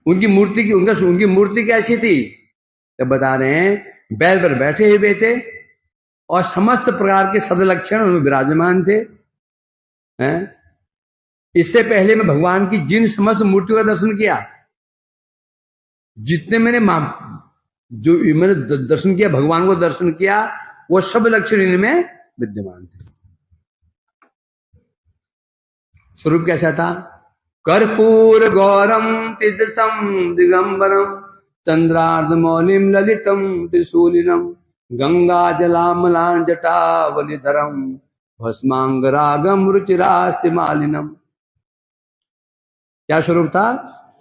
उनकी मूर्ति कैसी थी, तो बता रहे हैं बैल पर बैठे हुए थे और समस्त प्रकार के सदलक्षण उनमें विराजमान थे। इससे पहले मैं भगवान की जिन समस्त मूर्तियों का दर्शन किया, जितने मैंने दर्शन किया, भगवान को दर्शन किया, वो सब लक्षण इनमें विद्यमान थे। स्वरूप कैसा था, कर्पूर गौरम तिदसम दिगंबरम चंद्रार्ध मौलिम ललितम त्रिशूलिनम गंगा जलामलान जटावलिधरम भस्मांगरागम रुचिरास्ति मालिनम। क्या स्वरूप था,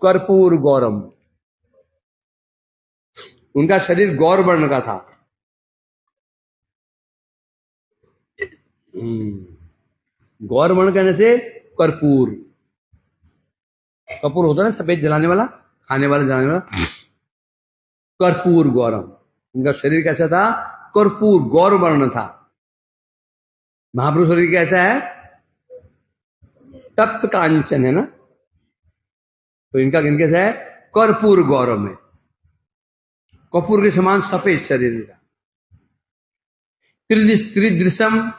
कर्पूर गौरम। उनका शरीर गौर वर्ण का था। गौर वर्ण कहने से कर्पूर, कपूर होता है ना सफेद जलाने वाला, खाने वाला जलाने वाला, कर्पूर गौरम। उनका शरीर कैसा था, कर्पूर गौर वर्ण था। महापुरुष शरीर कैसा है, तप्त कांचन है ना, तो इनका कैसा है, कर्पूर गौरव में, कपूर के समान सफेद शरीर का। त्रिदृश्यम,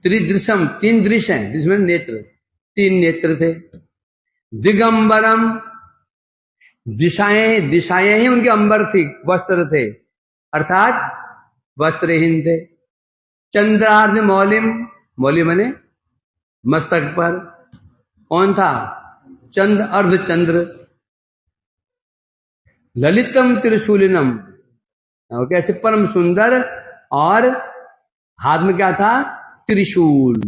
तीन दृश्य हैं जिसमें नेत्र, तीन नेत्र थे। दिगंबरम, दिशाएं ही उनके अंबर थी, वस्त्र थे, अर्थात वस्त्रहीन थे। चंद्रार्ध मौलिम, मौली मने मस्तक पर कौन था? चंद्र, अर्ध चंद्र। ललितम त्रिशूलिनम, और कैसे परम सुंदर, और हाथ में क्या था? त्रिशूल,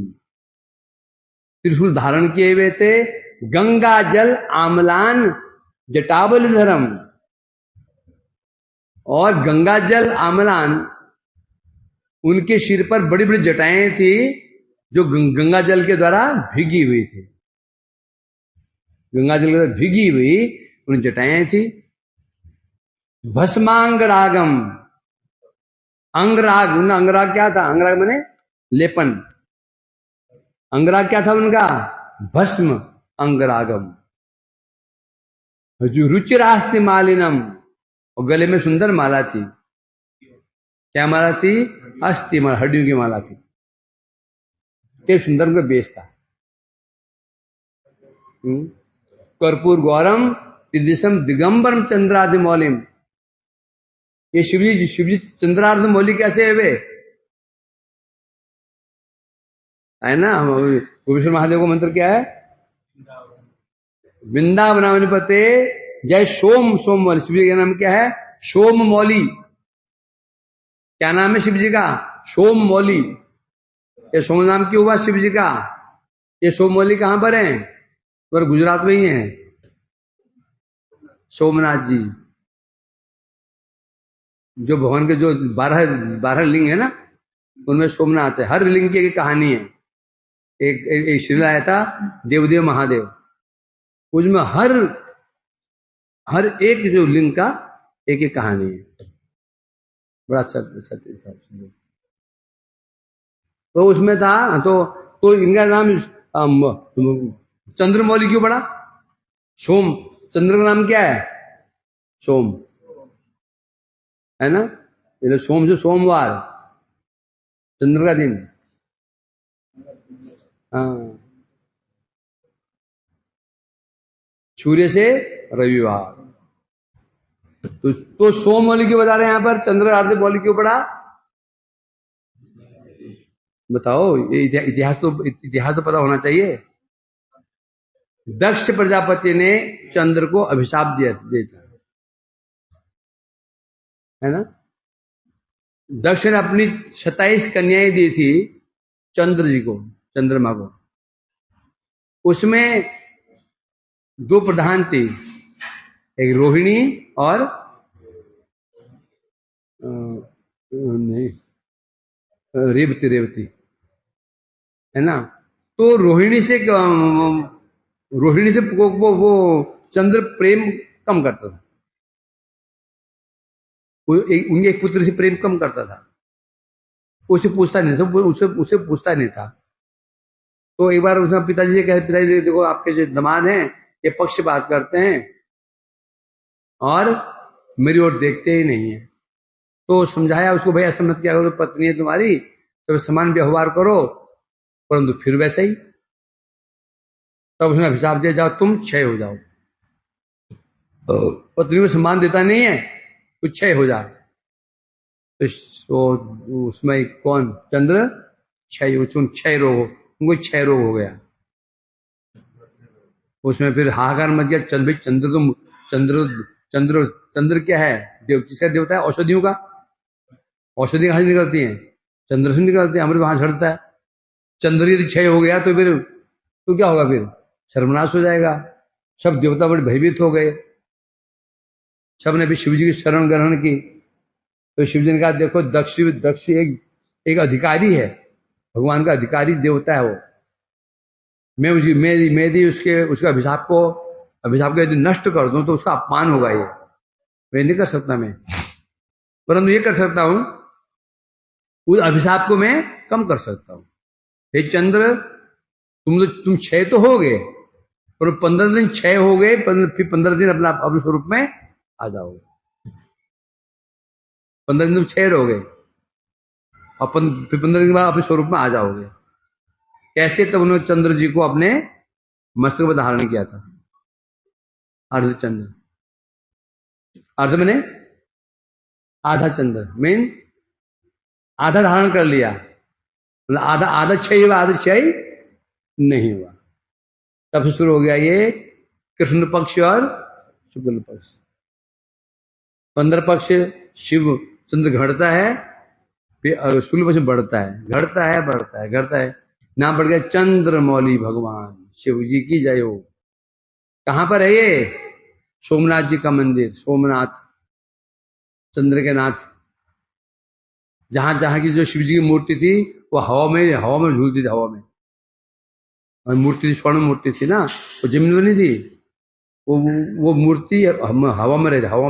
त्रिशूल धारण किए हुए थे। गंगा जल आमलान जटावली धर्म, और गंगा जल आमलान, उनके सिर पर बड़ी बड़ी जटाएं थी जो गंगा जल के द्वारा भीगी हुई थी। गंगा जल के द्वारा भीगी हुई उन जटाएं थी। भस्मांग रागम, अंगराग, उनका अंगराग क्या था? अंगराग माने लेपन। अंगराग क्या था उनका? भस्म अंगरागम। जो रुचिरास्ति मालिनम, और गले में सुंदर माला थी। क्या माला थी? अस्थि माला, हड्डियों की माला थी। ये सुंदर का बेस था। कर्पूर गौरम दिदिशम दिगंबरम चंद्रादि मौलिम। ये शिवजी चंद्रार्ध मौली कैसे है वे? है ना, गोपेश्वर महादेव का मंत्र क्या है? वृंदावन पते जय सोम सोम मौली। शिव जी का नाम क्या है? सोम मौली। क्या नाम है शिव जी का? सोम मौली। ये सोम नाम क्यों हुआ शिव जी का? ये सोम मौली कहां पर है? पर गुजरात में ही है, सोमनाथ जी। जो भगवान के जो 12 लिंग है ना, उनमें सोमनाथ है। हर लिंग की एक कहानी है। एक श्रीला आया था देवदेव महादेव, उसमें हर एक जो लिंग का एक एक कहानी है। बड़ा अच्छा अच्छा। तो उसमें था, तो इनका नाम चंद्रमौली क्यों पड़ा? सोम, चंद्र का नाम क्या है? सोम, है ना। ये सोम से सोमवार, चंद्र का दिन। हाँ, सूर्य से रविवार। तो सोम मौली क्यों बता रहे हैं यहां पर? चंद्र आर्थ मौली क्यों पड़ा? बताओ, ये इतिहास तो पता होना चाहिए। दक्ष प्रजापति ने चंद्र को अभिशाप दिया था, है ना। दक्ष ने अपनी 27 कन्याएं दी थी चंद्र जी को, चंद्रमा को। उसमें 2 प्रधान थी, एक रोहिणी और नहीं, रेवती, है ना। तो रोहिणी से वो चंद्र प्रेम कम करता था। उनके एक पुत्र से प्रेम कम करता था। उसे पूछता नहीं था, उसे पूछता नहीं था। तो एक बार उसने पिताजी से कहा, पिताजी देखो आपके जो दामाद हैं ये पक्ष बात करते हैं और मेरी ओर देखते ही नहीं है। तो समझाया उसको, भाई ऐसा मत क्या करो, पत्नी है तुम्हारी तो समान व्यवहार करो, परंतु फिर वैसे ही। तब उसने अभिशाप दिया, जाओ तुम क्षय हो जाओ। पत्नी को सम्मान देता नहीं है तो क्षय हो जा। तो उसमें कौन? चंद्र क्षय रोग, उनको क्षय रोग हो गया। उसमें फिर हाहाकार मच गया। चंद्र क्या है? किसका देवता है? औषधियों का। औषधि कहां से निकलती है? चंद्र से निकलती है। अमृत वहां झड़ता है। चंद्र यदि क्षय हो गया तो फिर तो क्या होगा? फिर सर्वनाश हो जाएगा। सब देवता बड़े भयभीत हो गए। सब ने भी शिव जी की शरण ग्रहण की। तो शिव जी ने कहा, देखो दक्ष एक अधिकारी है, भगवान का अधिकारी देवता है वो। मैं यदि उसके अभिशाप को यदि नष्ट कर दूं तो उसका अपमान होगा। ये मैं नहीं कर सकता मैं, परंतु ये कर सकता हूं, उस अभिशाप को मैं कम कर सकता हूं। हे चंद्र, तुम क्षय तो हो गए, पर 15 दिन क्षय हो गए, फिर 15 दिन अपने स्वरूप में आ जाओगे। 15 दिन तुम क्षय रहोगे और फिर 15 दिन बाद अपने स्वरूप में आ जाओगे। कैसे? तब उन्होंने चंद्र जी को अपने मस्तक पर धारण किया था। अर्धचंद्र, अर्ध मैंने आधा चंद्र, मीन आधा धारण कर लिया। मतलब आधा आधा क्षय हुआ, आधा क्षय नहीं हुआ। तब से शुरू हो गया ये कृष्ण पक्ष और शुक्ल पक्ष। 15 पक्ष शिव चंद्र घटता है, फिर शुक्ल पक्ष बढ़ता है, घटता है, बढ़ता है, घटता है। नाम पड़ गया चंद्रमौली भगवान शिव जी की जय हो। कहां पर है ये? सोमनाथ जी का मंदिर, सोमनाथ चंद्र के नाथ। जहां जहां की जो शिव जी की मूर्ति थी वो हवा में झूलती थी, हवा में। और मूर्ति स्वर्ण मूर्ति थी ना, वो जमीन में नहीं थी, वो मूर्ति हवा में रहती, हवा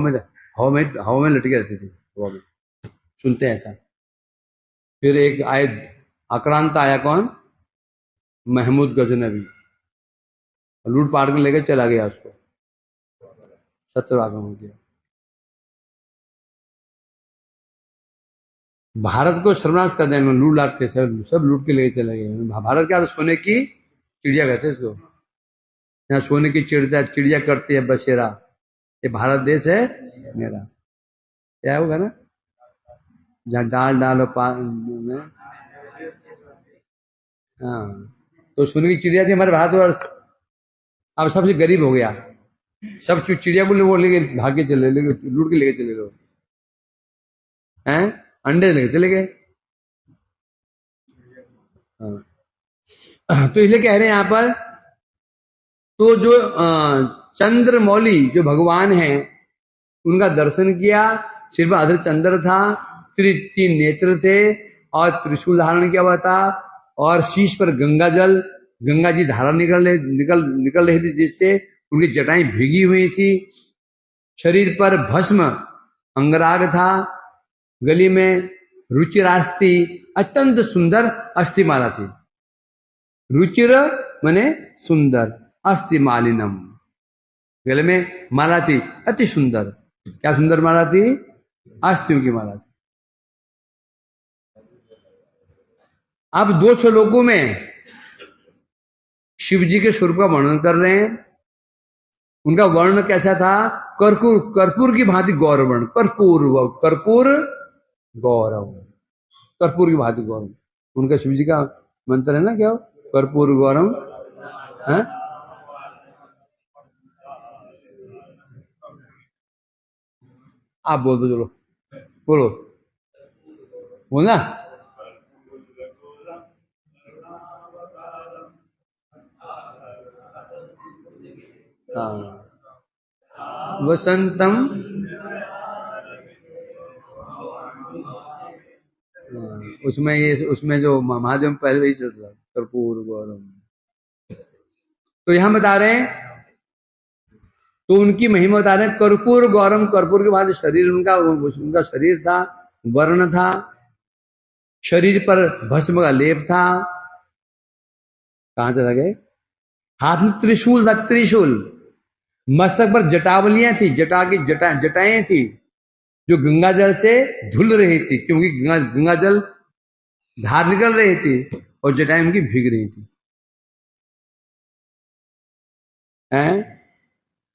में लटके रहती थी, हवा में। सुनते हैं ऐसा। फिर एक आए आक्रांत आया, कौन? महमूद गजनबी, लूट पाट के लेकर चला गया उसको, सत्यवाग्रह हो गया। भारत को सर्वनाश कर देंगे, लूट लाट के सब लूट के लेके चले गए। भारत क्या, सोने की चिड़िया कहते हैं इसको। यहाँ सोने की चिड़िया करती है बसेरा, ये भारत देश है मेरा। क्या होगा ना, जहाँ डाल डालो में। हाँ, तो सोने की चिड़िया थी हमारे भारतवर्ष, अब सबसे गरीब हो गया। सब चिड़िया को वो लेके भाग के चले, लूट के लेके चले लोग हैं, अंडे लेके चले गए। तो इसलिए कह रहे हैं यहां पर, तो जो चंद्रमौली जो भगवान है उनका दर्शन किया। सिर पर अधर चंद्र था, 3 नेत्र थे और त्रिशूल धारण किया हुआ था, और शीश पर गंगा जी धारा निकल रही थी, जिससे उनकी जटाएं भीगी हुई थी। शरीर पर भस्म अंगराग था, गली में रुचिरास्ति अत्यंत सुंदर अस्थिमाला थी। रुचिर माने सुंदर, अस्थि मालिनम, गले में माला थी अति सुंदर। क्या सुंदर माला थी? अस्थियों की माला थी। अब 2 श्लोकों में शिव जी के स्वरूप का वर्णन कर रहे हैं। उनका वर्ण कैसा था? कर्पूर की भांति गौरव वर्ण, कर्पूर गौरव, कर्पूर की भांति गौरव। उनका शिव जी का मंत्र है ना, क्या? कर्पूर गौरव है। आप बोल दो, चलो बोलो, बोलना। हाँ, वसंतम, उसमें जो महादेव में पहले वही चलता था, कर्पूर गौरव। तो यहां बता रहे हैं, तो उनकी महिमा बता रहे हैं। कर्पूर गौरम, कर्पूर के बाद शरीर उनका शरीर था, वर्ण था, शरीर पर भस्म का लेप था। कहां चला गए? हाथ में त्रिशूल था, त्रिशूल। मस्तक पर जटावलियां थी, जटाएं थी, जो गंगा जल से धुल रही थी, क्योंकि गंगा जल धार निकल रही थी और जटाएं उनकी भीग रही थी। हैं?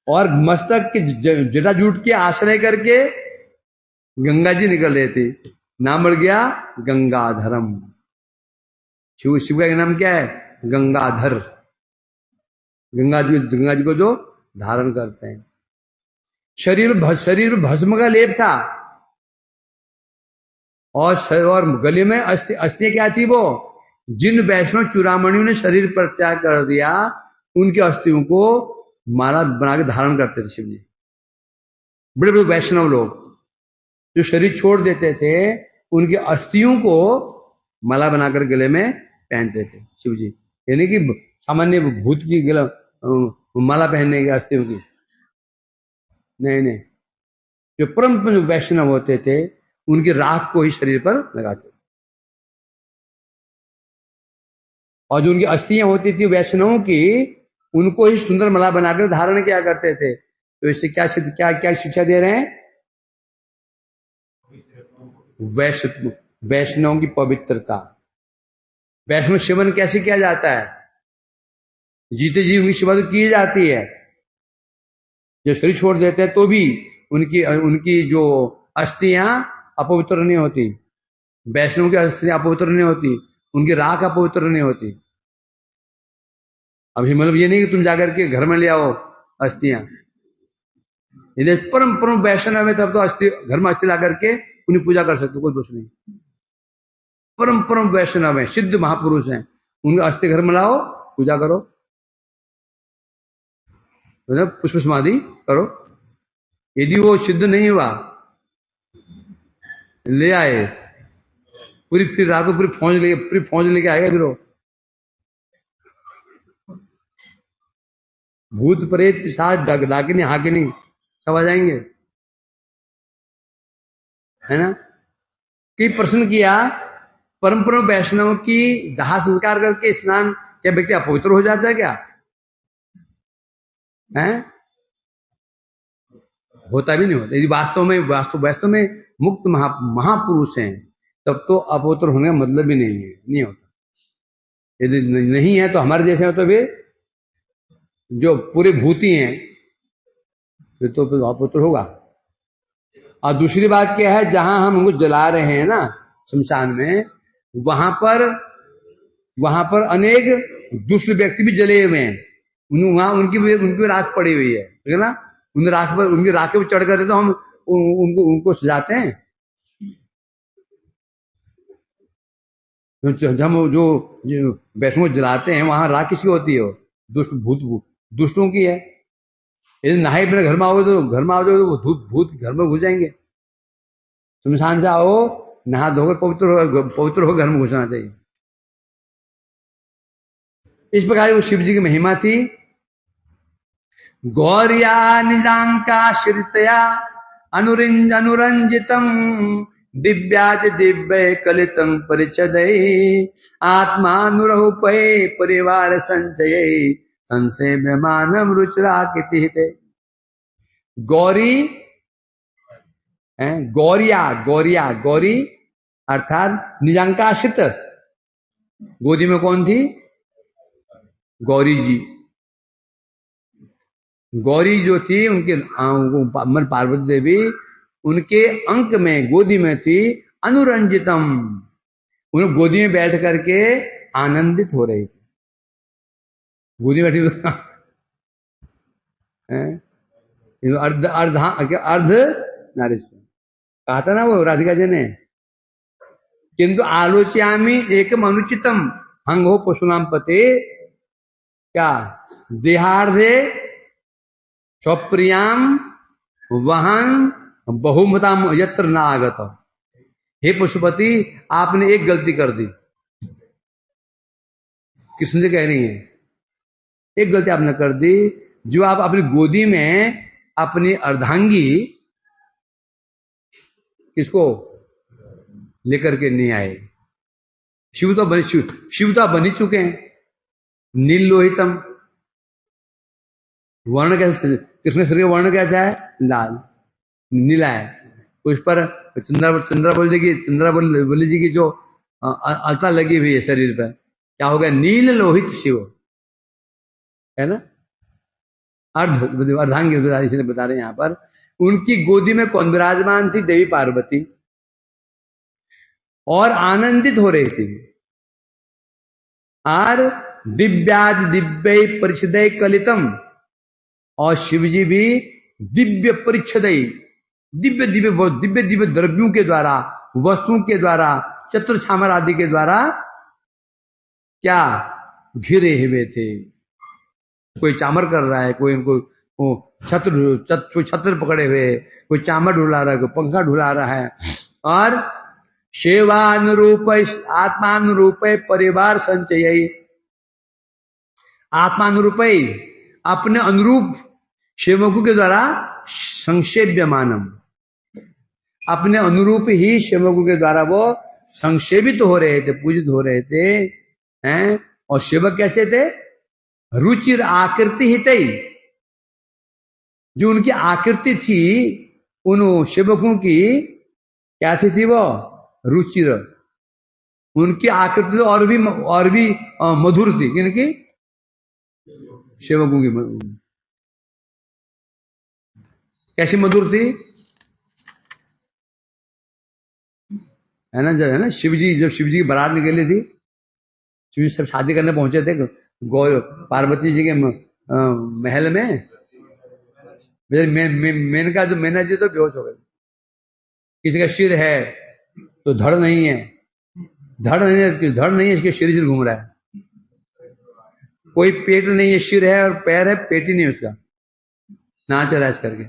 और मस्तक के जटाजूट के आश्रय करके गंगा जी निकल रहे थे। नाम बढ़ गया गंगाधरम। शिव का नाम क्या है? गंगाधर। गंगा जी को जो धारण करते हैं। शरीर भस्म का लेप था, और गले में अस्थियां क्या थी? वो जिन वैष्णव चूड़ामणियों ने शरीर पर त्याग कर दिया, उनकी अस्थियों को माला बना के धारण करते थे शिव जी। बड़े बड़े वैष्णव लोग जो शरीर छोड़ देते थे, उनकी अस्थियों को माला बनाकर गले में पहनते थे शिव जी। यानी कि सामान्य भूत की माला पहनने की अस्थियों की नहीं, जो परम वैष्णव होते थे उनकी राख को ही शरीर पर लगाते। और जो उनकी अस्थियां होती थी वैष्णवों की, उनको ही सुंदर माला बनाकर धारण किया करते थे। तो इससे क्या शिक्षा दे रहे हैं? वैष्णव की पवित्रता। वैष्णव सेवन कैसे किया जाता है? जीते जी उनकी सेवा तो की जाती है। जो शरीर छोड़ देते हैं तो भी उनकी जो अस्थियां अपवित्र नहीं होती, वैष्णव की अस्थियां अपवित्र नहीं होती, उनकी राख अपवित्र नहीं होती। अभी मतलब ये नहीं कि तुम जाकर के घर में ले आओ अस्थियां। यदि परम परम वैष्णव है तब तो अस्थि घर में अस्थि ला करके उन्हें पूजा कर सकते, कोई दोष नहीं। परम परम वैष्णव है, सिद्ध महापुरुष हैं, उनके अस्थि घर में लाओ, पूजा करो, पुष्प समाधि करो। यदि वो सिद्ध नहीं हुआ, ले आए पूरी, फिर रात को पूरी फौज लेके आएगा फिर वो। भूत प्रेत पिशाच डाकिनी हाकिनी सब आ जाएंगे, है ना। कई प्रश्न किया, परम परम वैष्णव की दाह संस्कार करके स्नान क्या व्यक्ति अपवित्र हो जाता है क्या? है, होता भी नहीं होता। यदि वास्तव में मुक्त महापुरुष हैं तब तो अपवित्र होने का मतलब ही नहीं होता। यदि नहीं है तो हमारे जैसे हो तो वे जो पूरे भूती हैं वे तो अपवित्र होगा। और दूसरी बात क्या है, जहां हम उनको जला रहे हैं ना शमशान में, वहां पर अनेक दुष्ट व्यक्ति भी जले हुए हैं। वहां उनकी भी राख पड़ी हुई है, ठीक है ना। उनकी राख पर चढ़ कर तो हम उनको सजाते हैं। हम जो वैष्णव जलाते हैं वहां राख किसकी होती है? दुष्टों की है। यदि नहाए बिना घर में आओगे तो वो भूत घर में घुस जाएंगे। शमशान से आओ, नहा धोकर पवित्र होकर घर में घुसना चाहिए। इस प्रकार वो शिव जी की महिमा थी। गौरिया निजांकाश्रितया अनुरंजितम दिव्याज दिव्य कलितम परिचदय आत्मानुरूपय परिवार संचय संशय मानम रुचरा किति। गौरी गौरी अर्थात निजांकाश्रित। गोदी में कौन थी? गौरी जी। गौरी जो थी उनके पार्वती देवी, उनके अंक में गोदी में थी अनुरंजितम। उन्हें गोदी में बैठ करके आनंदित हो रही थी। गोदी में बैठी अर्ध नारीश्वर कहा था ना वो राधिका जी ने। किंतु आलोच्यामी एकम अनुचितम हंगो पशुनाम पते, क्या देहार्धे स्वप्रियाम वहन बहुमताम यत्र न आगत। हे पशुपति, आपने एक गलती कर दी। कृष्ण जी कह रही है, एक गलती आपने कर दी, जो आप अपनी गोदी में अपनी अर्धांगी किसको लेकर के नहीं आए। शिव तो बनी चुके हैं। नील लोहितम वर्ण कैसे, कृष्ण शरीर का वर्ण कैसा है? लाल नीला है। उस पर चंद्रावली जी की जो अलता लगी हुई है शरीर पर, क्या हो गया? नील लोहित शिव, है ना। अर्धांगी इसलिए बता रहे हैं यहां पर। उनकी गोदी में कौन विराजमान थी? देवी पार्वती, और आनंदित हो रही थी। और दिव्याद दिव्य परिषदय कलितम, और शिवजी भी दिव्य परिच्छदय, दिव्य दिव्य द्रव्यों के द्वारा, वस्तुओं के द्वारा, चतुर छामर आदि के द्वारा क्या घिरे हुए थे। कोई चामर कर रहा है, कोई उनको छत्र पकड़े हुए, कोई चामर ढुला रहा है, कोई पंखा ढुला रहा है। और सेवानुरूप आत्मानुरूप परिवार संचय, आत्मानुरूप अपने अनुरूप सेवकों के द्वारा संक्षेप्यमानम, अपने अनुरूप ही सेवकों के द्वारा वो संक्षेपित हो रहे थे, पूजित हो रहे थे, हैं। और सेवक कैसे थे? रुचिर आकृति हितई, जो उनकी आकृति थी उन सेवकों की, क्या थी वो? रुचिर। उनकी आकृति तो और भी मधुर थी। किनकी? सेवकों की। कैसी मधुर थी? है ना, जब शिवजी की बारात निकली थी, शिव जी सब शादी करने पहुंचे थे गौ पार्वती जी के महल में। मेनका जो मैना जी तो बेहोश हो गए। किसी का सिर है तो धड़ नहीं है, धड़ नहीं है, धड़ नहीं है, इसके सिर सिर घूम रहा है। कोई पेट नहीं है, सिर है और पैर है, पेट ही नहीं उसका, नाच रहा है करके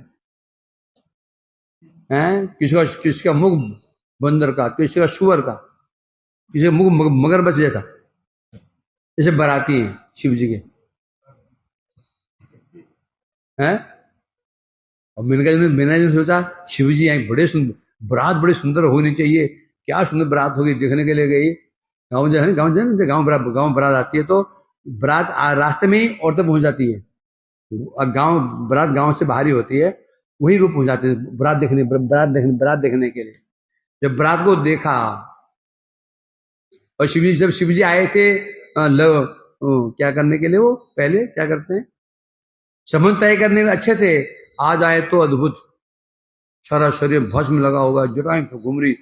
हैं। किसी का मुख बंदर का, किसी का सुअर का, किसी का मुख मगरमच्छ जैसा, जैसे बराती हैं शिव जी के हैं। और मैंने सोचा शिव जी यहाँ बड़े सुंदर, बरात बड़ी सुंदर होनी चाहिए, क्या सुंदर बरात होगी, देखने के लिए गई। गाँव जो है, गाँव बरात आती है तो बरात रास्ते में ही औरतें पहुंच जाती है। बरात गांव से बाहर ही होती है, वही रूप पहुंच जाते हैं बरात देखने के लिए। जब बरात को देखा और जब शिव जी आए थे क्या करने के लिए, वो पहले क्या करते हैं, संबंध तय करने में अच्छे थे। आज आए तो अद्भुत, सारा शरीर भस्म लगा होगा, जुटाएं घूम रही,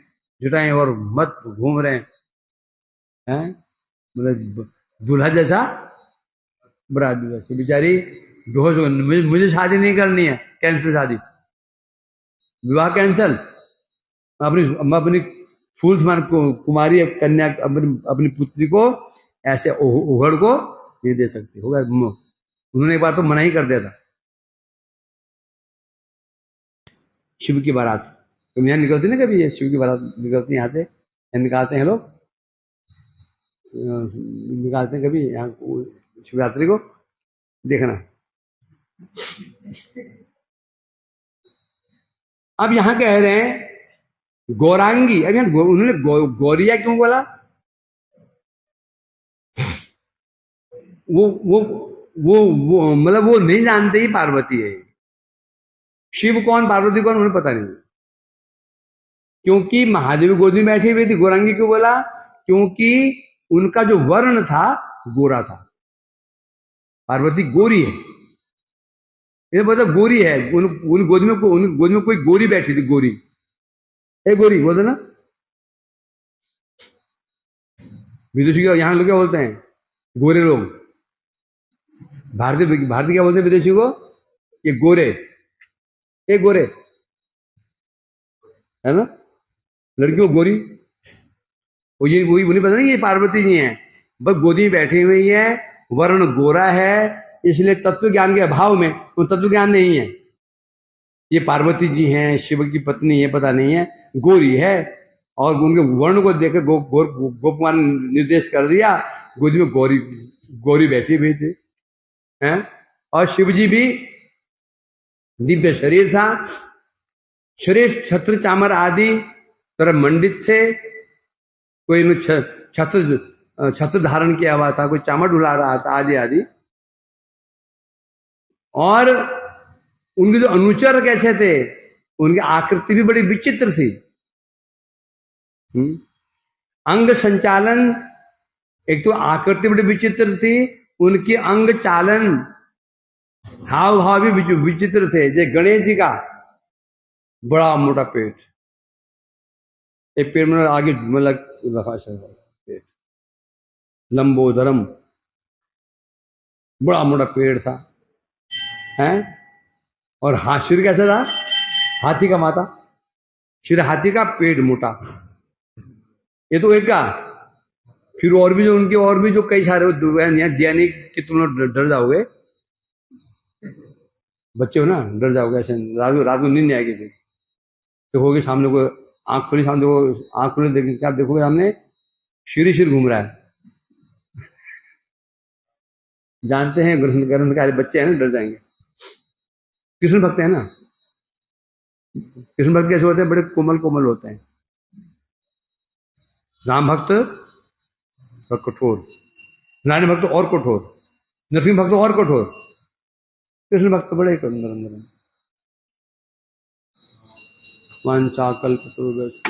जुटाएं और मत घूम रहे हैं, मतलब दूल्हा जैसा बरात भी वैसे। बेचारी बेहोश हो गई, मुझे शादी नहीं करनी है, कैंसिल शादी, विवाह कैंसिल। मैं अपनी फूल समान कुमारी कन्या अपनी पुत्री को ऐसे उघड़ को नहीं दे सकती। होगा, उन्होंने एक बार तो मना ही कर दिया था। शिव की बारात तो यहाँ निकलती ना कभी, ये शिव की बारात निकलती यहाँ से, निकालते हैं लोग, निकालते हैं कभी यहाँ शिवरात्रि को, देखना। अब यहां कह रहे हैं गौरांगी। अब यहाँ उन्होंने गौरिया क्यों बोला? वो मतलब वो नहीं जानते ही पार्वती है। शिव कौन पार्वती कौन उन्हें पता नहीं, क्योंकि महादेव गोदी में बैठी हुई थी। गौरांगी क्यों बोला? क्योंकि उनका जो वर्ण था गोरा था, पार्वती गोरी है, ये बोलता गोरी है। उन गोदी में कोई गोरी बैठी थी, गोरी ए गोरी बोलते ना विदेशी। यहाँ लोग क्या बोलते हैं, गोरे लोग। भारतीय क्या बोलते हैं विदेशी को? ये गोरे, ये गोरे है ना, लड़कियों गोरी। वो ये वही उन्हें पता नहीं ये पार्वती जी हैं, बस गोदी में बैठी हुई है, वर्ण गोरा है, इसलिए तत्व ज्ञान के अभाव में, वो तत्व ज्ञान नहीं है। ये पार्वती जी हैं, शिव की पत्नी है, पता नहीं है, गोरी है। और उनके वर्ण को देखकर गोपकुमार ने निर्देश कर दिया, गोदी में गोरी बैठी हुई थी हैं। और शिव जी भी दिव्य शरीर था, शरीर छत्र चामर आदि तरह मंडित थे। कोई छत्र धारण किया हुआ था, कोई चामर ढुला रहा था, आदि आदि। और उनके जो अनुचर कैसे थे, उनकी आकृति भी बड़ी विचित्र थी। अंग संचालन, एक तो आकृति बड़ी विचित्र थी, उनकी अंग चालन हाव भाव भी विचित्र थे। जैसे गणेश जी का बड़ा मोटा पेट, एक पेट में आगे मतलब रखा पेट, लंबोदरम, बड़ा मोटा पेट था हैं। और सिर कैसा था, हाथी का माथा, सिर हाथी का, पेट मोटा। ये तो एक का। फिर और भी जो उनके और भी जो कई सारे यहाँ दिया नहीं कि तुम लोग डर जाओगे, बच्चे हो ना, डर जाओगे ऐसे, रात को नींद नहीं आएगी। फिर तो होगी सामने को आंख खुली, सामने को आंख खुली देखिए, क्या देखोगे सामने सिर घूम रहा है। जानते हैं ग्रंथकारी बच्चे हैं ना, डर जाएंगे। कृष्ण भक्त है ना, कृष्ण भक्त कैसे होते हैं, बड़े कोमल कोमल होते हैं। राम भक्त और कठोर, नारायण भक्त और कठोर, नरसिंह भक्त और कठोर, कृष्ण भक्त बड़े नरम। वांछा कल्पतरुभ्यश्च